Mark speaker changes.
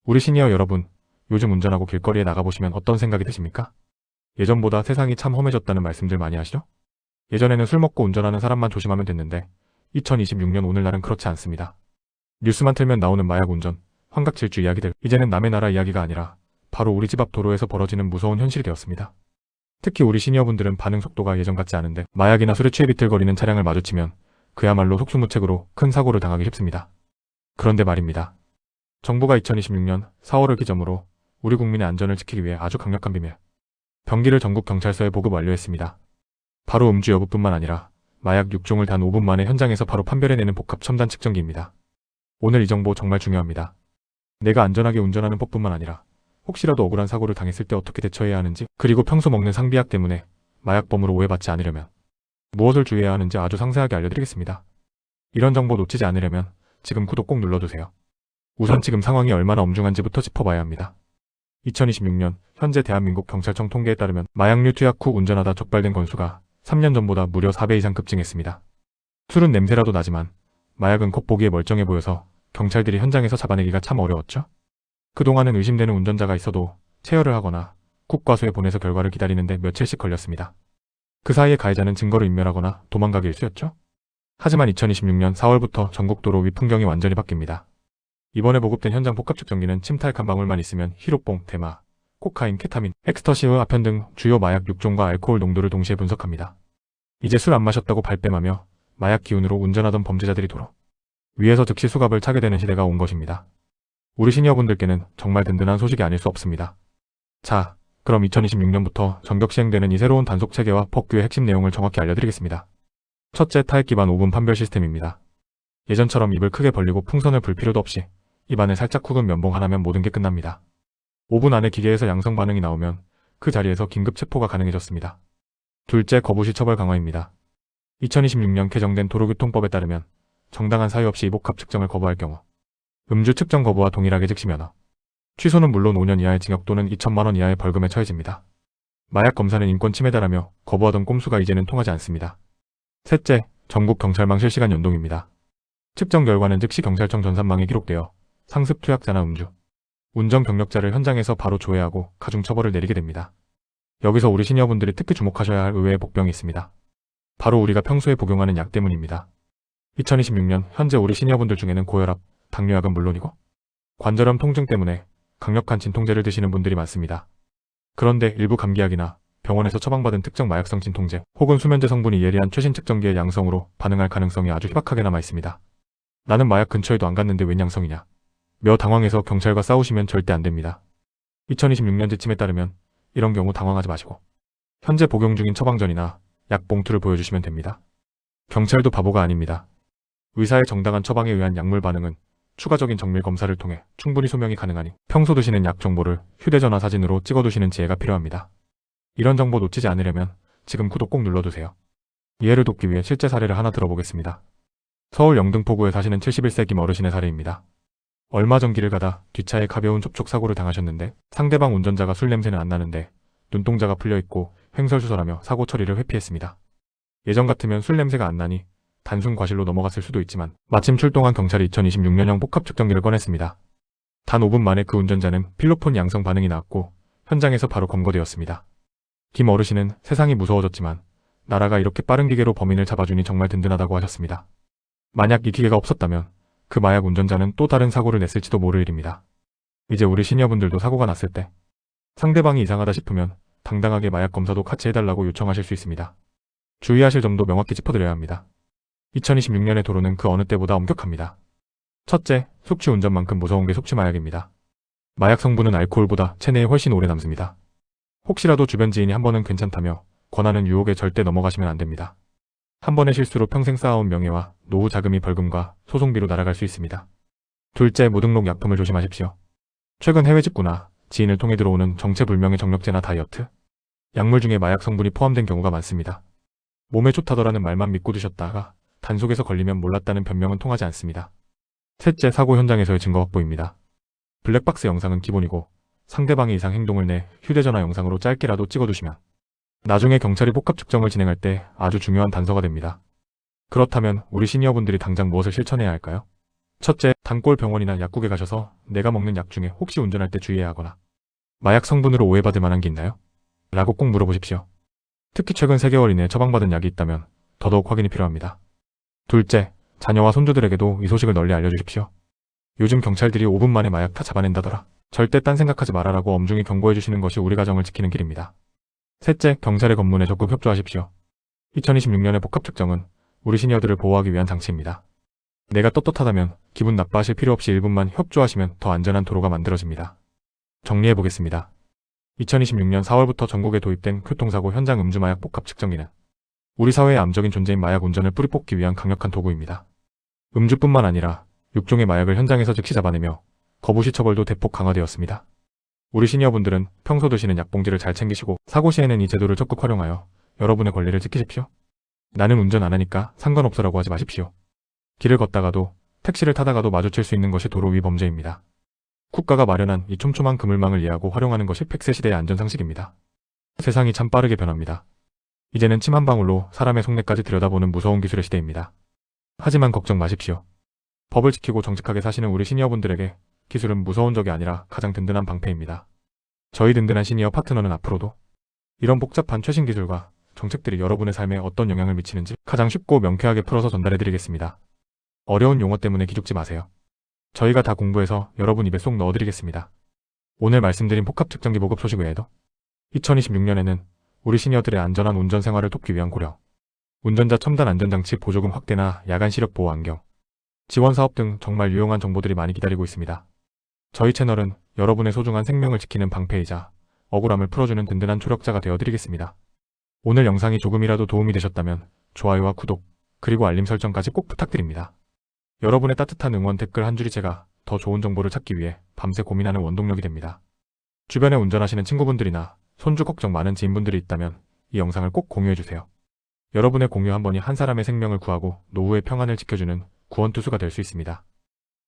Speaker 1: 우리 시니어 여러분, 요즘 운전하고 길거리에 나가보시면 어떤 생각이 드십니까? 예전보다 세상이 참 험해졌다는 말씀들 많이 하시죠? 예전에는 술 먹고 운전하는 사람만 조심하면 됐는데 2026년 오늘날은 그렇지 않습니다. 뉴스만 틀면 나오는 마약 운전, 환각 질주 이야기들, 이제는 남의 나라 이야기가 아니라 바로 우리 집 앞 도로에서 벌어지는 무서운 현실이 되었습니다. 특히 우리 시니어분들은 반응 속도가 예전 같지 않은데 마약이나 술에 취해 비틀거리는 차량을 마주치면 그야말로 속수무책으로 큰 사고를 당하기 쉽습니다. 그런데 말입니다. 정부가 2026년 4월을 기점으로 우리 국민의 안전을 지키기 위해 아주 강력한 비밀 병기를 전국 경찰서에 보급 완료했습니다. 바로 음주 여부뿐만 아니라 마약 6종을 단 5분 만에 현장에서 바로 판별해내는 복합 첨단 측정기입니다. 오늘 이 정보 정말 중요합니다. 내가 안전하게 운전하는 법뿐만 아니라 혹시라도 억울한 사고를 당했을 때 어떻게 대처해야 하는지, 그리고 평소 먹는 상비약 때문에 마약범으로 오해받지 않으려면 무엇을 주의해야 하는지 아주 상세하게 알려드리겠습니다. 이런 정보 놓치지 않으려면 지금 구독 꼭 눌러두세요. 우선 지금 상황이 얼마나 엄중한지부터 짚어봐야 합니다. 2026년 현재 대한민국 경찰청 통계에 따르면 마약류 투약 후 운전하다 적발된 건수가 3년 전보다 무려 4배 이상 급증했습니다. 술은 냄새라도 나지만 마약은 겉보기에 멀쩡해 보여서 경찰들이 현장에서 잡아내기가 참 어려웠죠. 그동안은 의심되는 운전자가 있어도 체열을 하거나 국과수에 보내서 결과를 기다리는데 며칠씩 걸렸습니다. 그 사이에 가해자는 증거를 인멸하거나 도망가기 일쑤였죠. 하지만 2026년 4월부터 전국 도로 위 풍경이 완전히 바뀝니다. 이번에 보급된 현장 복합 측정기는 침탈 한 방울만 있으면 히로뽕, 대마, 코카인, 케타민, 엑스터시와 아편 등 주요 마약 6종과 알코올 농도를 동시에 분석합니다. 이제 술 안 마셨다고 발뺌하며 마약 기운으로 운전하던 범죄자들이 도로 위에서 즉시 수갑을 차게 되는 시대가 온 것입니다. 우리 시니어분들께는 정말 든든한 소식이 아닐 수 없습니다. 자, 그럼 2026년부터 전격 시행되는 이 새로운 단속 체계와 법규의 핵심 내용을 정확히 알려드리겠습니다. 첫째, 타액 기반 5분 판별 시스템입니다. 예전처럼 입을 크게 벌리고 풍선을 불 필요도 없이 입안을 살짝 쿡은 면봉 하나면 모든 게 끝납니다. 5분 안에 기계에서 양성 반응이 나오면 그 자리에서 긴급 체포가 가능해졌습니다. 둘째, 거부시 처벌 강화입니다. 2026년 개정된 도로교통법에 따르면 정당한 사유 없이 복합 측정을 거부할 경우 음주 측정 거부와 동일하게 즉시 면허, 취소는 물론 5년 이하의 징역 또는 2천만 원 이하의 벌금에 처해집니다. 마약 검사는 인권 침해다라며 거부하던 꼼수가 이제는 통하지 않습니다. 셋째, 전국 경찰망 실시간 연동입니다. 측정 결과는 즉시 경찰청 전산망에 기록되어 상습 투약자나 음주, 운전 경력자를 현장에서 바로 조회하고 가중 처벌을 내리게 됩니다. 여기서 우리 시니어분들이 특히 주목하셔야 할 의외의 복병이 있습니다. 바로 우리가 평소에 복용하는 약 때문입니다. 2026년 현재 우리 시니어분들 중에는 고혈압, 당뇨약은 물론이고 관절염 통증 때문에 강력한 진통제를 드시는 분들이 많습니다. 그런데 일부 감기약이나 병원에서 처방받은 특정 마약성 진통제 혹은 수면제 성분이 예리한 최신 측정기의 양성으로 반응할 가능성이 아주 희박하게 남아 있습니다. 나는 마약 근처에도 안 갔는데 웬 양성이냐? 며 당황해서 경찰과 싸우시면 절대 안 됩니다. 2026년 지침에 따르면 이런 경우 당황하지 마시고 현재 복용 중인 처방전이나 약 봉투를 보여주시면 됩니다. 경찰도 바보가 아닙니다. 의사의 정당한 처방에 의한 약물 반응은 추가적인 정밀 검사를 통해 충분히 소명이 가능하니 평소 드시는 약 정보를 휴대전화 사진으로 찍어두시는 지혜가 필요합니다. 이런 정보 놓치지 않으려면 지금 구독 꼭 눌러두세요. 이해를 돕기 위해 실제 사례를 하나 들어보겠습니다. 서울 영등포구에 사시는 71세 김 어르신의 사례입니다. 얼마 전 길을 가다 뒷차에 가벼운 접촉 사고를 당하셨는데 상대방 운전자가 술 냄새는 안 나는데 눈동자가 풀려있고 횡설수설하며 사고 처리를 회피했습니다. 예전 같으면 술 냄새가 안 나니 단순 과실로 넘어갔을 수도 있지만 마침 출동한 경찰이 2026년형 복합 측정기를 꺼냈습니다. 단 5분 만에 그 운전자는 필로폰 양성 반응이 나왔고 현장에서 바로 검거되었습니다. 김 어르신은 세상이 무서워졌지만 나라가 이렇게 빠른 기계로 범인을 잡아주니 정말 든든하다고 하셨습니다. 만약 이 기계가 없었다면 그 마약 운전자는 또 다른 사고를 냈을지도 모를 일입니다. 이제 우리 시니어분들도 사고가 났을 때 상대방이 이상하다 싶으면 당당하게 마약 검사도 같이 해달라고 요청하실 수 있습니다. 주의하실 점도 명확히 짚어드려야 합니다. 2026년의 도로는 그 어느 때보다 엄격합니다. 첫째, 숙취 운전만큼 무서운 게 속취 마약입니다. 마약 성분은 알코올보다 체내에 훨씬 오래 남습니다. 혹시라도 주변 지인이 한 번은 괜찮다며 권하는 유혹에 절대 넘어가시면 안 됩니다. 한 번의 실수로 평생 쌓아온 명예와 노후 자금이 벌금과 소송비로 날아갈 수 있습니다. 둘째, 무등록 약품을 조심하십시오. 최근 해외 직구나 지인을 통해 들어오는 정체불명의 정력제나 다이어트, 약물 중에 마약 성분이 포함된 경우가 많습니다. 몸에 좋다더라는 말만 믿고 드셨다가 단속에서 걸리면 몰랐다는 변명은 통하지 않습니다. 셋째, 사고 현장에서의 증거 확보입니다. 블랙박스 영상은 기본이고 상대방의 이상 행동을 내 휴대전화 영상으로 짧게라도 찍어두시면 나중에 경찰이 복합 측정을 진행할 때 아주 중요한 단서가 됩니다. 그렇다면 우리 시니어분들이 당장 무엇을 실천해야 할까요? 첫째, 단골 병원이나 약국에 가셔서 내가 먹는 약 중에 혹시 운전할 때 주의해야 하거나 마약 성분으로 오해받을 만한 게 있나요? 라고 꼭 물어보십시오. 특히 최근 3개월 이내에 처방받은 약이 있다면 더더욱 확인이 필요합니다. 둘째, 자녀와 손주들에게도 이 소식을 널리 알려주십시오. 요즘 경찰들이 5분 만에 마약 다 잡아낸다더라. 절대 딴 생각하지 말아라고 엄중히 경고해주시는 것이 우리 가정을 지키는 길입니다. 셋째, 경찰의 검문에 적극 협조하십시오. 2026년의 복합측정은 우리 시니어들을 보호하기 위한 장치입니다. 내가 떳떳하다면 기분 나빠하실 필요 없이 1분만 협조하시면 더 안전한 도로가 만들어집니다. 정리해보겠습니다. 2026년 4월부터 전국에 도입된 교통사고 현장 음주마약 복합측정기는 우리 사회의 암적인 존재인 마약 운전을 뿌리 뽑기 위한 강력한 도구입니다. 음주뿐만 아니라 6종의 마약을 현장에서 즉시 잡아내며 거부시 처벌도 대폭 강화되었습니다. 우리 시니어분들은 평소 드시는 약봉지를 잘 챙기시고 사고 시에는 이 제도를 적극 활용하여 여러분의 권리를 지키십시오. 나는 운전 안 하니까 상관없어라고 하지 마십시오. 길을 걷다가도 택시를 타다가도 마주칠 수 있는 것이 도로 위 범죄입니다. 국가가 마련한 이 촘촘한 그물망을 이해하고 활용하는 것이 100세 시대의 안전상식입니다. 세상이 참 빠르게 변합니다. 이제는 침 한 방울로 사람의 속내까지 들여다보는 무서운 기술의 시대입니다. 하지만 걱정 마십시오. 법을 지키고 정직하게 사시는 우리 시니어분들에게 기술은 무서운 적이 아니라 가장 든든한 방패입니다. 저희 든든한 시니어 파트너는 앞으로도 이런 복잡한 최신 기술과 정책들이 여러분의 삶에 어떤 영향을 미치는지 가장 쉽고 명쾌하게 풀어서 전달해드리겠습니다. 어려운 용어 때문에 기죽지 마세요. 저희가 다 공부해서 여러분 입에 쏙 넣어드리겠습니다. 오늘 말씀드린 복합측정기 보급 소식 외에도 2026년에는 우리 시니어들의 안전한 운전 생활을 돕기 위한 고령, 운전자 첨단 안전장치 보조금 확대나 야간 시력 보호 안경, 지원 사업 등 정말 유용한 정보들이 많이 기다리고 있습니다. 저희 채널은 여러분의 소중한 생명을 지키는 방패이자 억울함을 풀어주는 든든한 초력자가 되어드리겠습니다. 오늘 영상이 조금이라도 도움이 되셨다면 좋아요와 구독, 그리고 알림 설정까지 꼭 부탁드립니다. 여러분의 따뜻한 응원 댓글 한 줄이 제가 더 좋은 정보를 찾기 위해 밤새 고민하는 원동력이 됩니다. 주변에 운전하시는 친구분들이나 손주 걱정 많은 지인분들이 있다면 이 영상을 꼭 공유해주세요. 여러분의 공유 한 번이 한 사람의 생명을 구하고 노후의 평안을 지켜주는 구원투수가 될 수 있습니다.